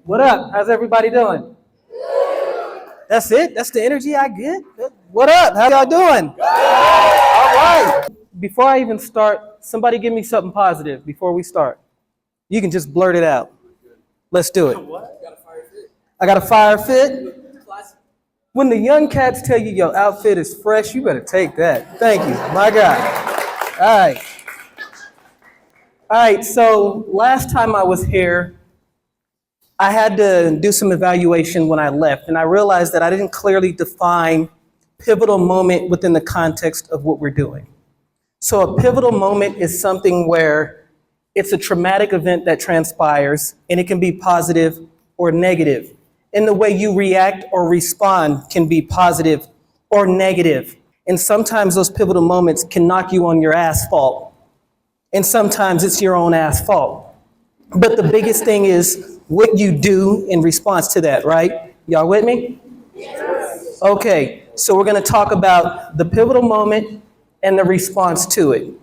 What up? How's everybody doing? That's it? That's the energy I get? What up? How y'all doing? All right. Before I even start, somebody give me something positive before we start. You can just blurt it out. Let's do it. I got a fire fit. When the young cats tell you your outfit is fresh, you better take that. Thank you, my guy. All right. All right, so last time I was here, I had to do some evaluation when I left, and I realized that I didn't clearly define pivotal moment within the context of what we're doing. So a pivotal moment is something where it's a traumatic event that transpires, and it can be positive or negative. And the way you react or respond can be positive or negative. And sometimes those pivotal moments can knock you on your asphalt. And sometimes it's your own asphalt. But the biggest thing is what you do in response to that, right? Y'all with me? Yes. Okay, so we're going to talk about the pivotal moment and the response to it.